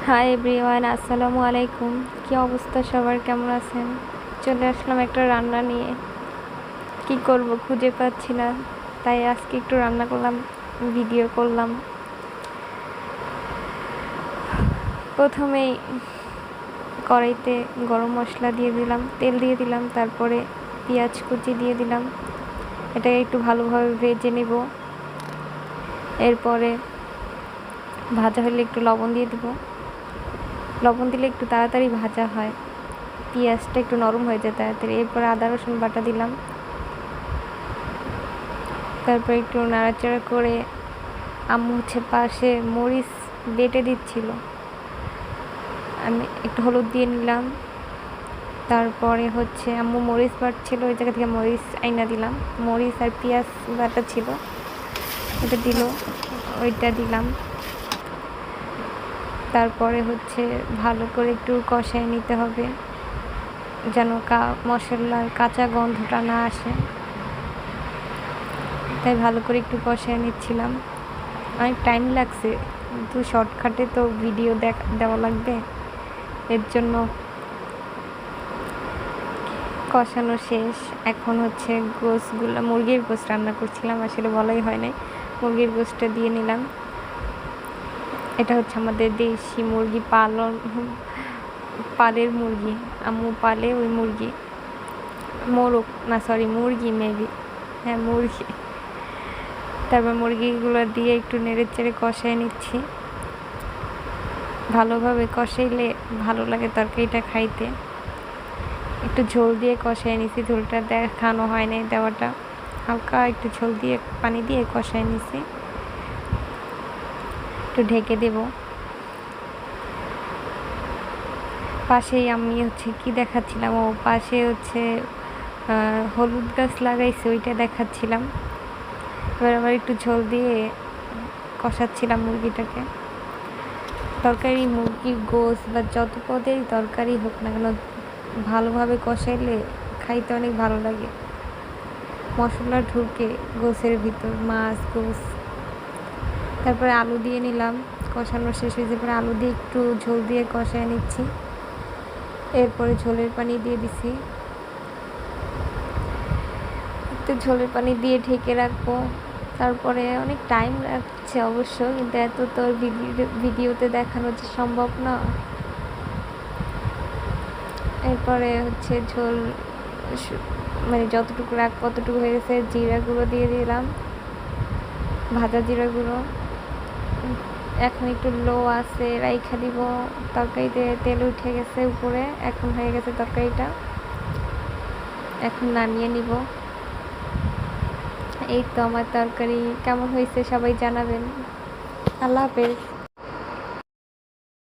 Hi everyone, আসসালামু আলাইকুম। কী অবস্থা সবার, কেমন আছেন? চলে আসলাম একটা রান্না নিয়ে। কি করব খুঁজে পাচ্ছি না, তাই আজকে একটু রান্না করলাম, ভিডিও করলাম। প্রথমেই কড়াইতে গরম মশলা দিয়ে দিলাম, তেল দিয়ে দিলাম, তারপরে পেঁয়াজ কুচি দিয়ে দিলাম। এটাকে একটু ভালোভাবে ভেজে নেব। এরপরে ভাজা হলে একটু লবণ দিয়ে দেবো। লবণ দিলে একটু তাড়াতাড়ি ভাজা হয়, পেঁয়াজটা একটু নরম হয়ে যায় তাড়াতাড়ি। এরপর আদা রসুন বাটা দিলাম, তারপর একটু নাড়াচাড়া করে আম্মু পাশে মরিচ বেটে দিচ্ছিল, আমি একটু হলুদ দিয়ে নিলাম। তারপরে আম্মু মরিচ বাটছিল, ওই জায়গা থেকে মরিচ আইনা দিলাম। মরিচ আর পেঁয়াজ বাটা ছিল, ওটা দিল, ওইটা দিলাম। তারপরে ভালো করে একটু কষায় নিতে হবে, যেন মশলার কাঁচা গন্ধটা না আসে। তাই ভালো করে একটু কষায় নিচ্ছিলাম। অনেক টাইম লাগছে, কিন্তু শর্টকাটে তো ভিডিও দেওয়া লাগবে, এর জন্য কষানো শেষ। এখন গোশগুলো, মুরগির গোশ রান্না করছিলাম, আসলে বলাই হয় নাই। মুরগির গোশটা দিয়ে নিলাম। এটা আমাদের দেশি মুরগি, পালের মুরগি, আম্মু পালে ওই মুরগি, মোরগ না, সরি মুরগি, মেবি, হ্যাঁ মুরগি। তারপর মুরগিগুলো দিয়ে একটু নেড়ে চেড়ে কষায় নিচ্ছি। ভালোভাবে কষাইলে ভালো লাগে তরকারিটা খাইতে। একটু ঝোল দিয়ে কষায় নিছি, ঝোলটা দেখানো হয় নাই, দেওয়াটা হালকা একটু ঝোল দিয়ে পানি দিয়ে কষায় নিছি। একটু ঢেকে দেব। পাশেই আমি কি দেখাচ্ছিলাম, ও পাশে হলুদ গাছ লাগাইছে, ওইটা দেখাচ্ছিলাম। এবার আবার একটু ঝোল দিয়ে কষাচ্ছিলাম মুরগিটাকে। তরকারি, মুরগির গোশ বা যত পদের তরকারি হোক না কেন, ভালোভাবে কষাইলে খাইতে অনেক ভালো লাগে। মশলা ঢুকে গোশের ভিতর, মাছ, গোশ। তারপরে আলু দিয়ে নিলাম, কষানো শেষ হয়েছে। পরে আলু দিয়ে একটু ঝোল দিয়ে কষায় নিচ্ছি। এরপরে ঝোলের পানি দিয়ে দিছি, একটু ঝোলের পানি দিয়ে ঢেকে রাখবো। তারপরে অনেক টাইম লাগছে অবশ্য, কিন্তু এত তো ভিডিওতে দেখানো সম্ভব না। এরপরে ঝোল মানে যতটুকু রাখবো ততটুকু হয়ে গেছে। জিরা গুঁড়ো দিয়ে দিলাম, ভাজা জিরা গুঁড়ো। এখন একটু লো আছে রাইখা দিব। তরকারিতে তেল উঠে গেছে উপরে, এখন হয়ে গেছে তরকারিটা। এখন নামিয়ে নিব। এই তো আমার তরকারি কেমন হয়েছে সবাই জানাবেন। আল্লাহ হাফেজ।